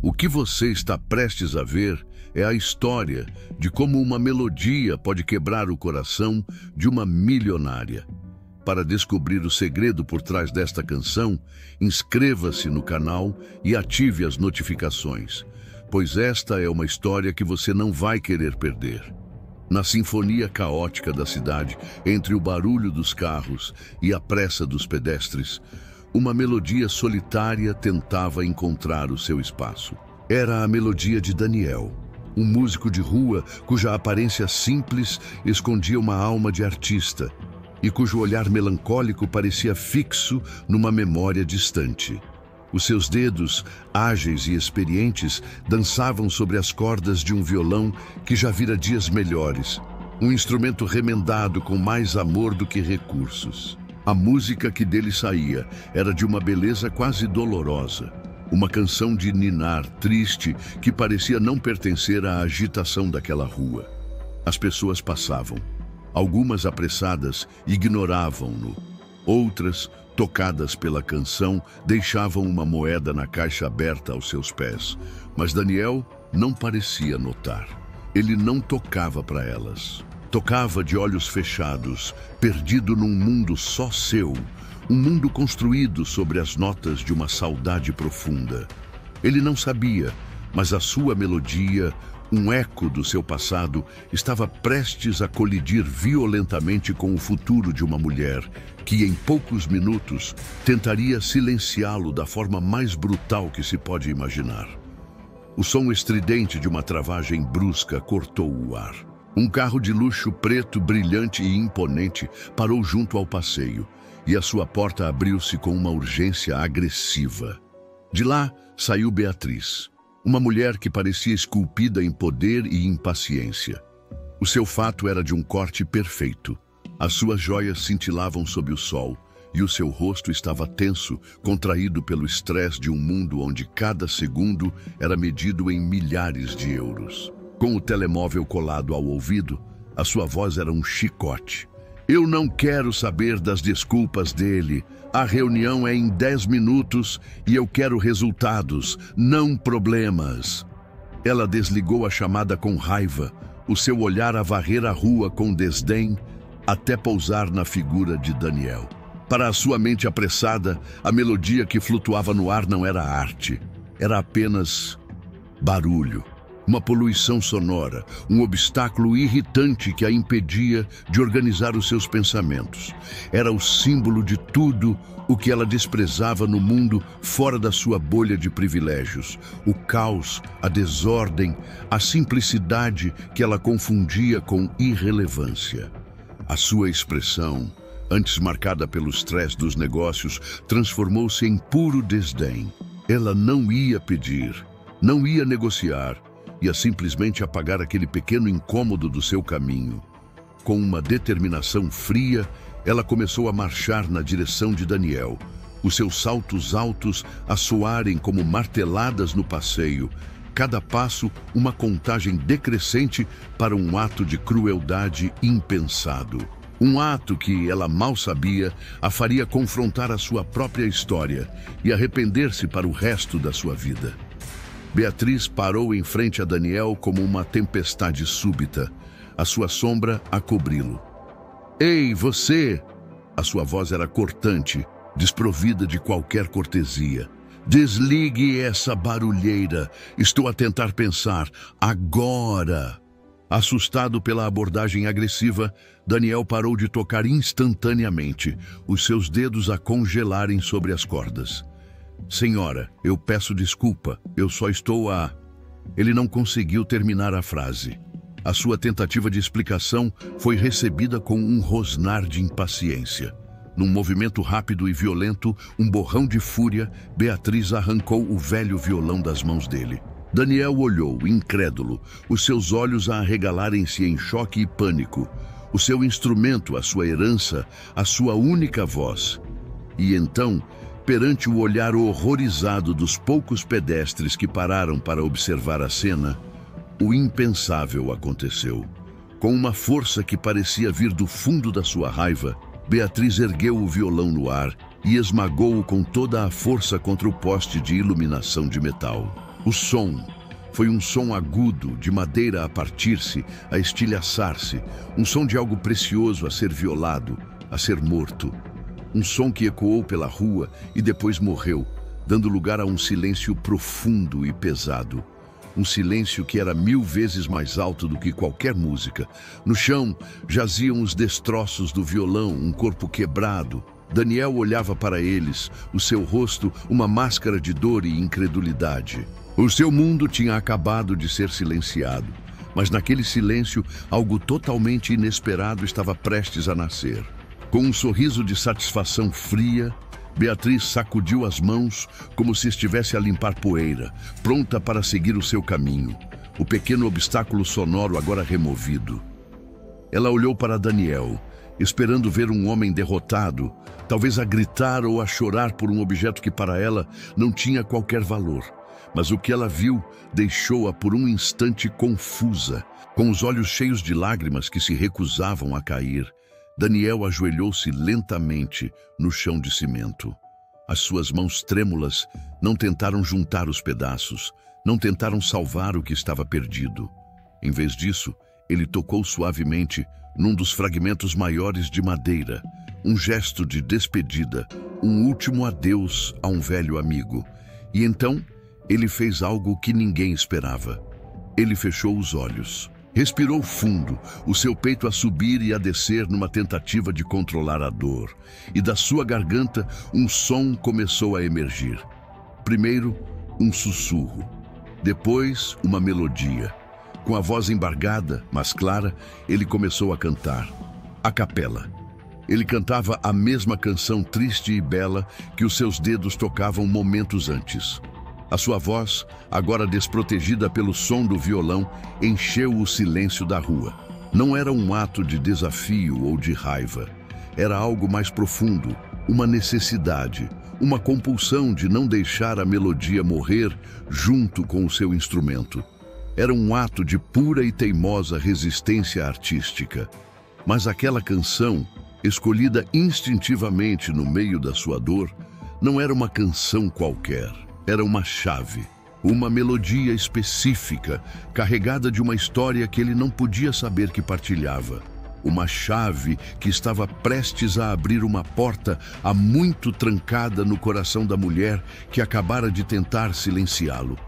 O que você está prestes a ver é a história de como uma melodia pode quebrar o coração de uma milionária. Para descobrir o segredo por trás desta canção, inscreva-se no canal e ative as notificações, pois esta é uma história que você não vai querer perder. Na sinfonia caótica da cidade, entre o barulho dos carros e a pressa dos pedestres, uma melodia solitária tentava encontrar o seu espaço. Era a melodia de Daniel, um músico de rua cuja aparência simples escondia uma alma de artista e cujo olhar melancólico parecia fixo numa memória distante. Os seus dedos, ágeis e experientes, dançavam sobre as cordas de um violão que já vira dias melhores, um instrumento remendado com mais amor do que recursos. A música que dele saía era de uma beleza quase dolorosa, uma canção de ninar triste que parecia não pertencer à agitação daquela rua. As pessoas passavam. Algumas apressadas ignoravam-no. Outras, tocadas pela canção, deixavam uma moeda na caixa aberta aos seus pés. Mas Daniel não parecia notar. Ele não tocava para elas. Tocava de olhos fechados, perdido num mundo só seu, um mundo construído sobre as notas de uma saudade profunda. Ele não sabia, mas a sua melodia, um eco do seu passado, estava prestes a colidir violentamente com o futuro de uma mulher que, em poucos minutos, tentaria silenciá-lo da forma mais brutal que se pode imaginar. O som estridente de uma travagem brusca cortou o ar. Um carro de luxo preto, brilhante e imponente parou junto ao passeio, e a sua porta abriu-se com uma urgência agressiva. De lá saiu Beatriz, uma mulher que parecia esculpida em poder e impaciência. O seu fato era de um corte perfeito. As suas joias cintilavam sob o sol, e o seu rosto estava tenso, contraído pelo estresse de um mundo onde cada segundo era medido em milhares de euros. Com o telemóvel colado ao ouvido, a sua voz era um chicote. Eu não quero saber das desculpas dele. A reunião é em 10 minutos e eu quero resultados, não problemas. Ela desligou a chamada com raiva, o seu olhar a varrer a rua com desdém, até pousar na figura de Daniel. Para a sua mente apressada, a melodia que flutuava no ar não era arte, era apenas barulho. Uma poluição sonora, um obstáculo irritante que a impedia de organizar os seus pensamentos. Era o símbolo de tudo o que ela desprezava no mundo fora da sua bolha de privilégios. O caos, a desordem, a simplicidade que ela confundia com irrelevância. A sua expressão, antes marcada pelo estresse dos negócios, transformou-se em puro desdém. Ela não ia pedir, não ia negociar, ia simplesmente apagar aquele pequeno incômodo do seu caminho. Com uma determinação fria, ela começou a marchar na direção de Daniel, os seus saltos altos a soarem como marteladas no passeio, cada passo uma contagem decrescente para um ato de crueldade impensado. Um ato que, ela mal sabia, a faria confrontar a sua própria história e arrepender-se para o resto da sua vida. Beatriz parou em frente a Daniel como uma tempestade súbita, a sua sombra a cobri-lo. Ei, você! A sua voz era cortante, desprovida de qualquer cortesia. Desligue essa barulheira. Estou a tentar pensar. Agora! Assustado pela abordagem agressiva, Daniel parou de tocar instantaneamente, os seus dedos a congelarem sobre as cordas. Senhora, eu peço desculpa, eu só estou a... Ele não conseguiu terminar a frase. A sua tentativa de explicação foi recebida com um rosnar de impaciência. Num movimento rápido e violento, um borrão de fúria, Beatriz arrancou o velho violão das mãos dele. Daniel olhou, incrédulo, os seus olhos a arregalarem-se em choque e pânico. O seu instrumento, a sua herança, a sua única voz. E então, perante o olhar horrorizado dos poucos pedestres que pararam para observar a cena, o impensável aconteceu. Com uma força que parecia vir do fundo da sua raiva, Beatriz ergueu o violão no ar e esmagou-o com toda a força contra o poste de iluminação de metal. O som foi um som agudo, de madeira a partir-se, a estilhaçar-se, um som de algo precioso a ser violado, a ser morto. Um som que ecoou pela rua e depois morreu, dando lugar a um silêncio profundo e pesado. Um silêncio que era 1000 vezes mais alto do que qualquer música. No chão jaziam os destroços do violão, um corpo quebrado. Daniel olhava para eles, o seu rosto uma máscara de dor e incredulidade. O seu mundo tinha acabado de ser silenciado, mas naquele silêncio algo totalmente inesperado estava prestes a nascer. Com um sorriso de satisfação fria, Beatriz sacudiu as mãos como se estivesse a limpar poeira, pronta para seguir o seu caminho. O pequeno obstáculo sonoro agora removido. Ela olhou para Daniel, esperando ver um homem derrotado, talvez a gritar ou a chorar por um objeto que para ela não tinha qualquer valor. Mas o que ela viu deixou-a por um instante confusa, com os olhos cheios de lágrimas que se recusavam a cair. Daniel ajoelhou-se lentamente no chão de cimento. As suas mãos trêmulas não tentaram juntar os pedaços, não tentaram salvar o que estava perdido. Em vez disso, ele tocou suavemente num dos fragmentos maiores de madeira, um gesto de despedida, um último adeus a um velho amigo. E então, ele fez algo que ninguém esperava. Ele fechou os olhos. Respirou fundo, o seu peito a subir e a descer numa tentativa de controlar a dor. E da sua garganta, um som começou a emergir. Primeiro, um sussurro. Depois, uma melodia. Com a voz embargada, mas clara, ele começou a cantar. A capela. Ele cantava a mesma canção triste e bela que os seus dedos tocavam momentos antes. A sua voz, agora desprotegida pelo som do violão, encheu o silêncio da rua. Não era um ato de desafio ou de raiva. Era algo mais profundo, uma necessidade, uma compulsão de não deixar a melodia morrer junto com o seu instrumento. Era um ato de pura e teimosa resistência artística. Mas aquela canção, escolhida instintivamente no meio da sua dor, não era uma canção qualquer. Era uma chave, uma melodia específica, carregada de uma história que ele não podia saber que partilhava. Uma chave que estava prestes a abrir uma porta há muito trancada no coração da mulher que acabara de tentar silenciá-lo.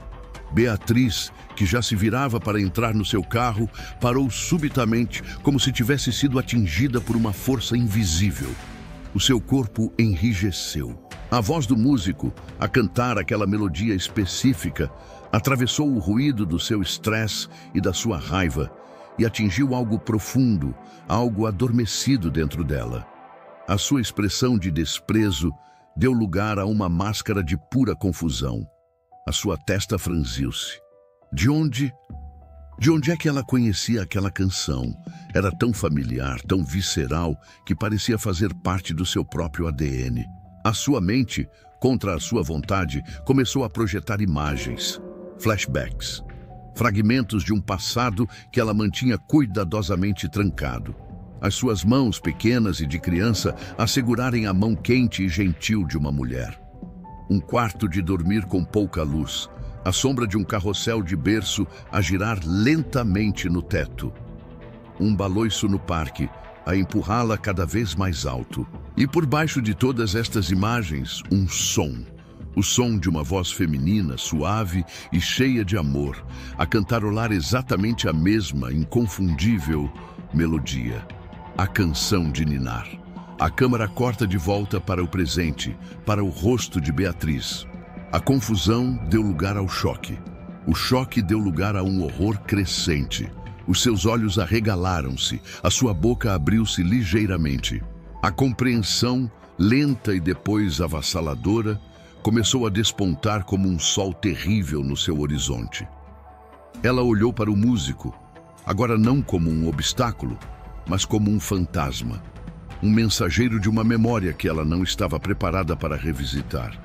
Beatriz, que já se virava para entrar no seu carro, parou subitamente, como se tivesse sido atingida por uma força invisível. O seu corpo enrijeceu. A voz do músico, a cantar aquela melodia específica, atravessou o ruído do seu estresse e da sua raiva e atingiu algo profundo, algo adormecido dentro dela. A sua expressão de desprezo deu lugar a uma máscara de pura confusão. A sua testa franziu-se. De onde é que ela conhecia aquela canção? Era tão familiar, tão visceral, que parecia fazer parte do seu próprio ADN. A sua mente, contra a sua vontade, começou a projetar imagens, flashbacks, fragmentos de um passado que ela mantinha cuidadosamente trancado. As suas mãos, pequenas e de criança, a segurarem a mão quente e gentil de uma mulher. Um quarto de dormir com pouca luz, a sombra de um carrossel de berço a girar lentamente no teto. Um baloiço no parque, a empurrá-la cada vez mais alto. E por baixo de todas estas imagens, um som. O som de uma voz feminina, suave e cheia de amor, a cantarolar exatamente a mesma, inconfundível melodia. A canção de ninar. A câmara corta de volta para o presente, para o rosto de Beatriz. A confusão deu lugar ao choque. O choque deu lugar a um horror crescente. Os seus olhos arregalaram-se, a sua boca abriu-se ligeiramente. A compreensão, lenta e depois avassaladora, começou a despontar como um sol terrível no seu horizonte. Ela olhou para o músico, agora não como um obstáculo, mas como um fantasma. Um mensageiro de uma memória que ela não estava preparada para revisitar.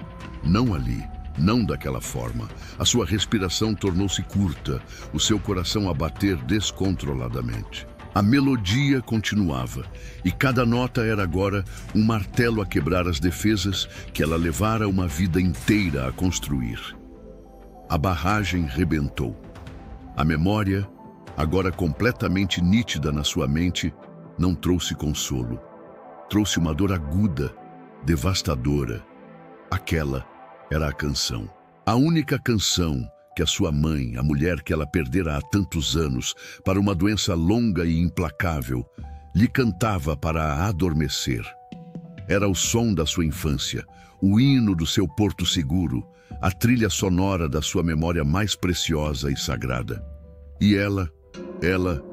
Não ali. Não daquela forma. A sua respiração tornou-se curta, o seu coração a bater descontroladamente. A melodia continuava, e cada nota era agora um martelo a quebrar as defesas que ela levara uma vida inteira a construir. A barragem rebentou. A memória, agora completamente nítida na sua mente, não trouxe consolo. Trouxe uma dor aguda, devastadora. Aquela era a canção. A única canção que a sua mãe, a mulher que ela perdera há tantos anos para uma doença longa e implacável, lhe cantava para a adormecer. Era o som da sua infância, o hino do seu porto seguro, a trilha sonora da sua memória mais preciosa e sagrada. E ela,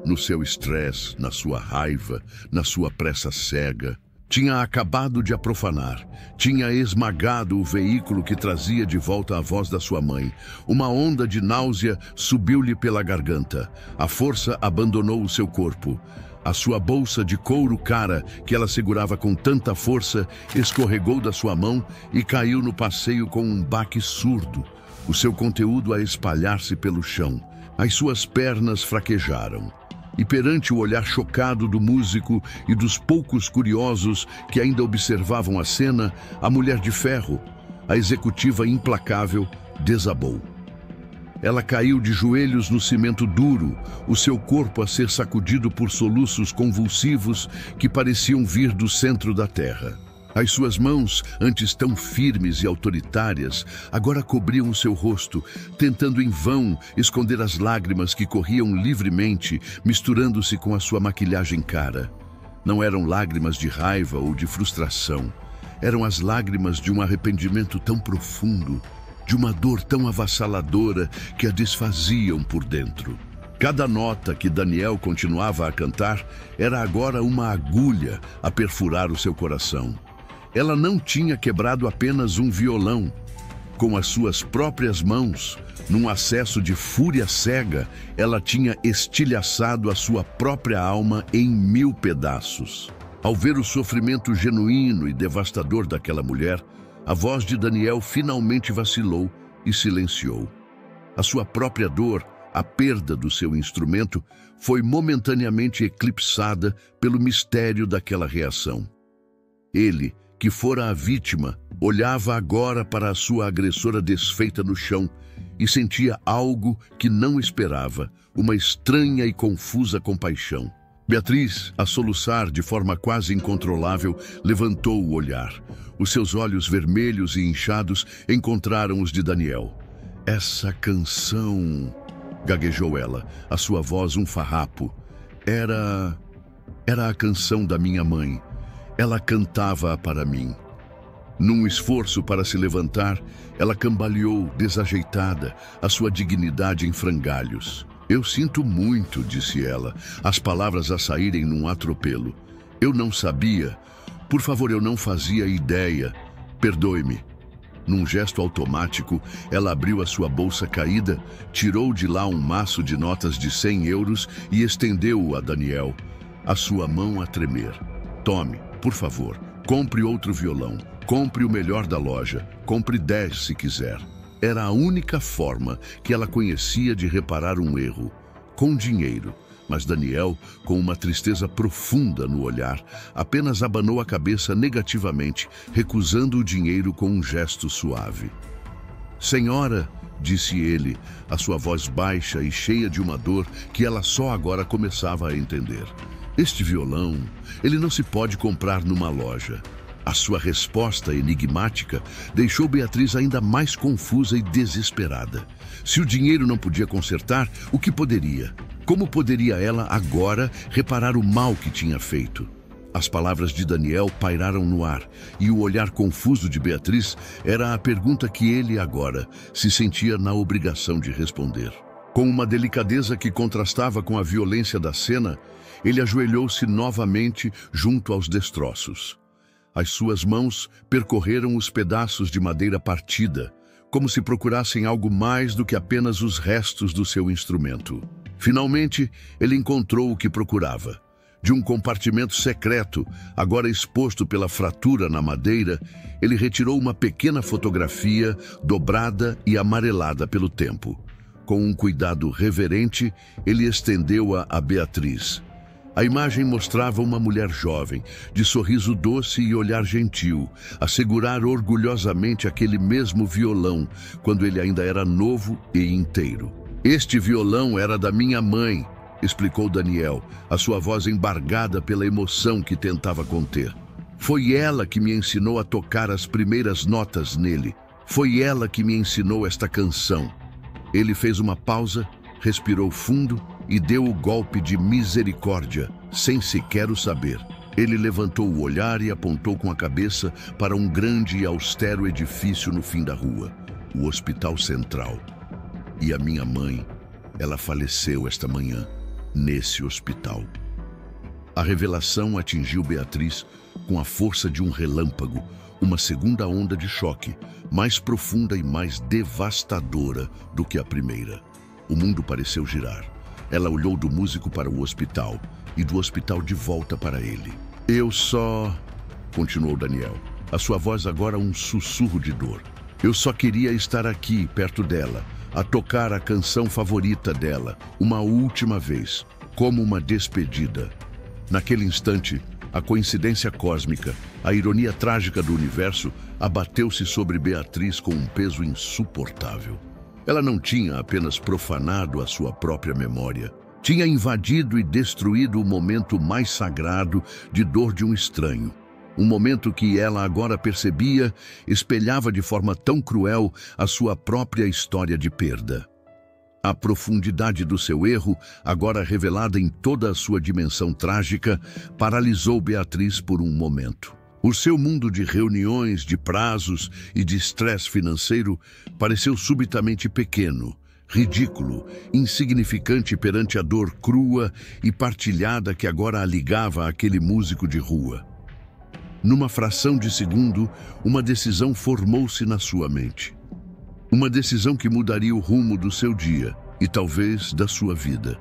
no seu estresse, na sua raiva, na sua pressa cega, tinha acabado de a profanar, tinha esmagado o veículo que trazia de volta a voz da sua mãe. Uma onda de náusea subiu-lhe pela garganta. A força abandonou o seu corpo. A sua bolsa de couro cara, que ela segurava com tanta força, escorregou da sua mão e caiu no passeio com um baque surdo, o seu conteúdo a espalhar-se pelo chão. As suas pernas fraquejaram. E perante o olhar chocado do músico e dos poucos curiosos que ainda observavam a cena, a mulher de ferro, a executiva implacável, desabou. Ela caiu de joelhos no cimento duro, o seu corpo a ser sacudido por soluços convulsivos que pareciam vir do centro da terra. As suas mãos, antes tão firmes e autoritárias, agora cobriam o seu rosto, tentando em vão esconder as lágrimas que corriam livremente, misturando-se com a sua maquilhagem cara. Não eram lágrimas de raiva ou de frustração. Eram as lágrimas de um arrependimento tão profundo, de uma dor tão avassaladora que a desfaziam por dentro. Cada nota que Daniel continuava a cantar era agora uma agulha a perfurar o seu coração. Ela não tinha quebrado apenas um violão. Com as suas próprias mãos, num acesso de fúria cega, ela tinha estilhaçado a sua própria alma em 1000 pedaços. Ao ver o sofrimento genuíno e devastador daquela mulher, a voz de Daniel finalmente vacilou e silenciou. A sua própria dor, a perda do seu instrumento, foi momentaneamente eclipsada pelo mistério daquela reação. Ele, que fora a vítima, olhava agora para a sua agressora desfeita no chão e sentia algo que não esperava, uma estranha e confusa compaixão. Beatriz, a soluçar de forma quase incontrolável, levantou o olhar. Os seus olhos vermelhos e inchados encontraram os de Daniel. Essa canção, gaguejou ela, a sua voz um farrapo. Era a canção da minha mãe. Ela cantava para mim. Num esforço para se levantar, ela cambaleou, desajeitada, a sua dignidade em frangalhos. Eu sinto muito, disse ela, as palavras a saírem num atropelo. Eu não sabia. Por favor, eu não fazia ideia. Perdoe-me. Num gesto automático, ela abriu a sua bolsa caída, tirou de lá um maço de notas de 100 euros e estendeu-o a Daniel, a sua mão a tremer. Tome, por favor, compre outro violão, compre o melhor da loja, compre 10 se quiser. Era a única forma que ela conhecia de reparar um erro, com dinheiro. Mas Daniel, com uma tristeza profunda no olhar, apenas abanou a cabeça negativamente, recusando o dinheiro com um gesto suave. Senhora, disse ele, a sua voz baixa e cheia de uma dor que ela só agora começava a entender. Este violão, ele não se pode comprar numa loja. A sua resposta enigmática deixou Beatriz ainda mais confusa e desesperada. Se o dinheiro não podia consertar, o que poderia? Como poderia ela agora reparar o mal que tinha feito? As palavras de Daniel pairaram no ar, e o olhar confuso de Beatriz era a pergunta que ele agora se sentia na obrigação de responder. Com uma delicadeza que contrastava com a violência da cena, ele ajoelhou-se novamente junto aos destroços. As suas mãos percorreram os pedaços de madeira partida, como se procurassem algo mais do que apenas os restos do seu instrumento. Finalmente, ele encontrou o que procurava. De um compartimento secreto, agora exposto pela fratura na madeira, ele retirou uma pequena fotografia dobrada e amarelada pelo tempo. Com um cuidado reverente, ele estendeu-a a Beatriz. A imagem mostrava uma mulher jovem, de sorriso doce e olhar gentil, a segurar orgulhosamente aquele mesmo violão, quando ele ainda era novo e inteiro. Este violão era da minha mãe, explicou Daniel, a sua voz embargada pela emoção que tentava conter. Foi ela que me ensinou a tocar as primeiras notas nele. Foi ela que me ensinou esta canção. Ele fez uma pausa, respirou fundo e deu o golpe de misericórdia, sem sequer o saber. Ele levantou o olhar e apontou com a cabeça para um grande e austero edifício no fim da rua, o Hospital Central. E a minha mãe, ela faleceu esta manhã, nesse hospital. A revelação atingiu Beatriz com a força de um relâmpago, uma segunda onda de choque, mais profunda e mais devastadora do que a primeira. O mundo pareceu girar. Ela olhou do músico para o hospital e do hospital de volta para ele. Continuou Daniel, a sua voz agora um sussurro de dor. Eu só queria estar aqui, perto dela, a tocar a canção favorita dela, uma última vez, como uma despedida. Naquele instante, a coincidência cósmica, a ironia trágica do universo, abateu-se sobre Beatriz com um peso insuportável. Ela não tinha apenas profanado a sua própria memória, tinha invadido e destruído o momento mais sagrado de dor de um estranho. Um momento que ela agora percebia, espelhava de forma tão cruel a sua própria história de perda. A profundidade do seu erro, agora revelada em toda a sua dimensão trágica, paralisou Beatriz por um momento. O seu mundo de reuniões, de prazos e de estresse financeiro pareceu subitamente pequeno, ridículo, insignificante perante a dor crua e partilhada que agora a ligava àquele músico de rua. Numa fração de segundo, uma decisão formou-se na sua mente. Uma decisão que mudaria o rumo do seu dia e talvez da sua vida.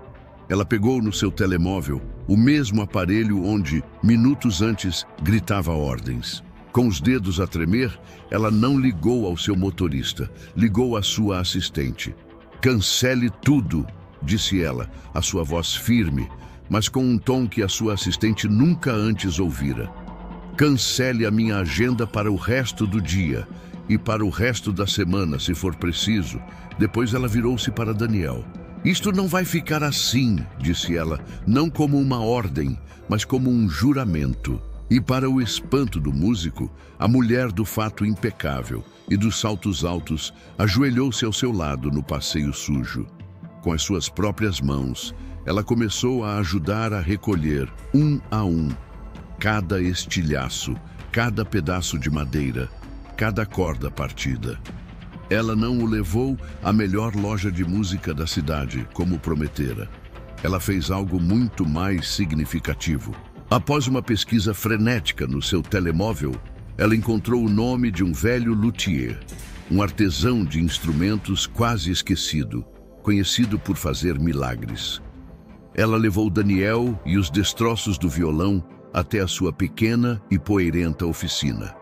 Ela pegou no seu telemóvel o mesmo aparelho onde, minutos antes, gritava ordens. Com os dedos a tremer, ela não ligou ao seu motorista, ligou à sua assistente. "Cancele tudo", disse ela, a sua voz firme, mas com um tom que a sua assistente nunca antes ouvira. "Cancele a minha agenda para o resto do dia e para o resto da semana, se for preciso." Depois ela virou-se para Daniel. "Isto não vai ficar assim", disse ela, não como uma ordem, mas como um juramento. E para o espanto do músico, a mulher do fato impecável e dos saltos altos ajoelhou-se ao seu lado no passeio sujo. Com as suas próprias mãos, ela começou a ajudar a recolher, um a um, cada estilhaço, cada pedaço de madeira, cada corda partida. Ela não o levou à melhor loja de música da cidade, como prometera. Ela fez algo muito mais significativo. Após uma pesquisa frenética no seu telemóvel, ela encontrou o nome de um velho luthier, um artesão de instrumentos quase esquecido, conhecido por fazer milagres. Ela levou Daniel e os destroços do violão até a sua pequena e poeirenta oficina.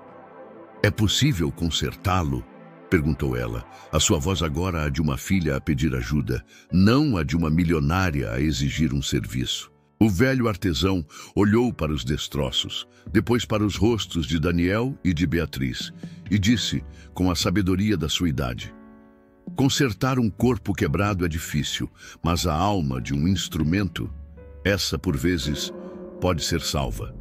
"É possível consertá-lo?" perguntou ela, a sua voz agora a de uma filha a pedir ajuda, não a de uma milionária a exigir um serviço. O velho artesão olhou para os destroços, depois para os rostos de Daniel e de Beatriz, e disse, com a sabedoria da sua idade: "Consertar um corpo quebrado é difícil, mas a alma de um instrumento, essa por vezes, pode ser salva."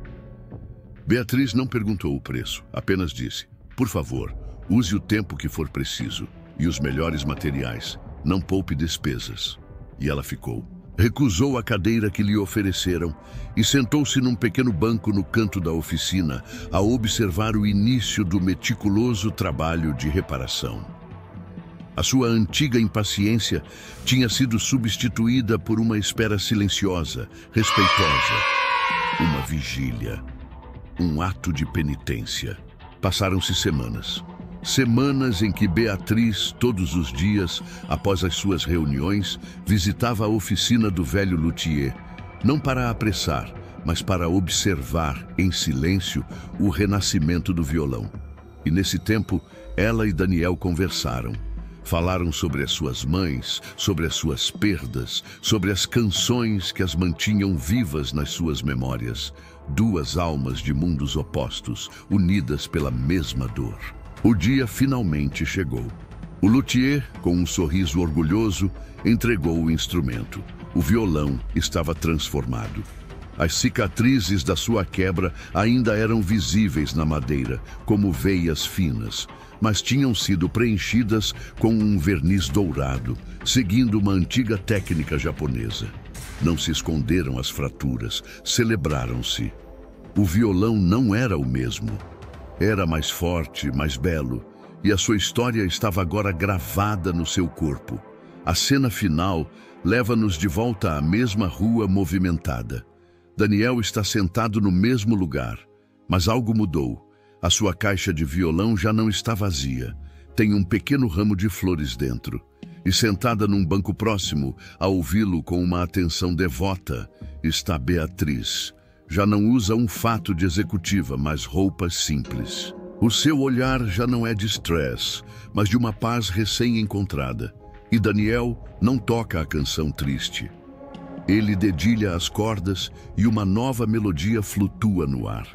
Beatriz não perguntou o preço, apenas disse: "Por favor, use o tempo que for preciso e os melhores materiais. Não poupe despesas." E ela ficou. Recusou a cadeira que lhe ofereceram e sentou-se num pequeno banco no canto da oficina a observar o início do meticuloso trabalho de reparação. A sua antiga impaciência tinha sido substituída por uma espera silenciosa, respeitosa, uma vigília, um ato de penitência. Passaram-se semanas. Semanas em que Beatriz, todos os dias, após as suas reuniões, visitava a oficina do velho luthier, não para apressar, mas para observar, em silêncio, o renascimento do violão. E nesse tempo, ela e Daniel conversaram. Falaram sobre as suas mães, sobre as suas perdas, sobre as canções que as mantinham vivas nas suas memórias. Duas almas de mundos opostos, unidas pela mesma dor. O dia finalmente chegou. O luthier, com um sorriso orgulhoso, entregou o instrumento. O violão estava transformado. As cicatrizes da sua quebra ainda eram visíveis na madeira, como veias finas, mas tinham sido preenchidas com um verniz dourado, seguindo uma antiga técnica japonesa. Não se esconderam as fraturas, celebraram-se. O violão não era o mesmo. Era mais forte, mais belo, e a sua história estava agora gravada no seu corpo. A cena final leva-nos de volta à mesma rua movimentada. Daniel está sentado no mesmo lugar, mas algo mudou. A sua caixa de violão já não está vazia. Tem um pequeno ramo de flores dentro. E sentada num banco próximo, a ouvi-lo com uma atenção devota, está Beatriz. Já não usa um fato de executiva, mas roupas simples. O seu olhar já não é de stress, mas de uma paz recém-encontrada. E Daniel não toca a canção triste. Ele dedilha as cordas e uma nova melodia flutua no ar.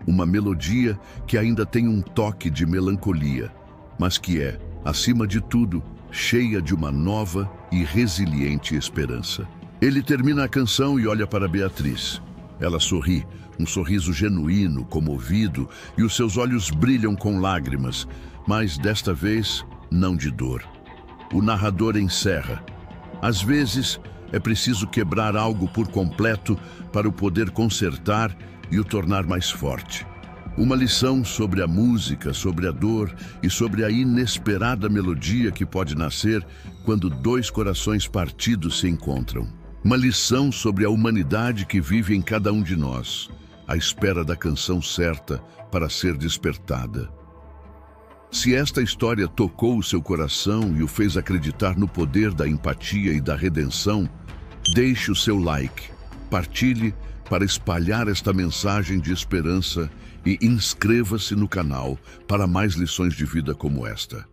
Uma melodia que ainda tem um toque de melancolia, mas que é, acima de tudo, cheia de uma nova e resiliente esperança. Ele termina a canção e olha para Beatriz. Ela sorri, um sorriso genuíno, comovido, e os seus olhos brilham com lágrimas, mas desta vez não de dor. O narrador encerra. Às vezes, é preciso quebrar algo por completo para o poder consertar e o tornar mais forte. Uma lição sobre a música, sobre a dor e sobre a inesperada melodia que pode nascer quando dois corações partidos se encontram. Uma lição sobre a humanidade que vive em cada um de nós, à espera da canção certa para ser despertada. Se esta história tocou o seu coração e o fez acreditar no poder da empatia e da redenção, deixe o seu like, partilhe para espalhar esta mensagem de esperança e inscreva-se no canal para mais lições de vida como esta.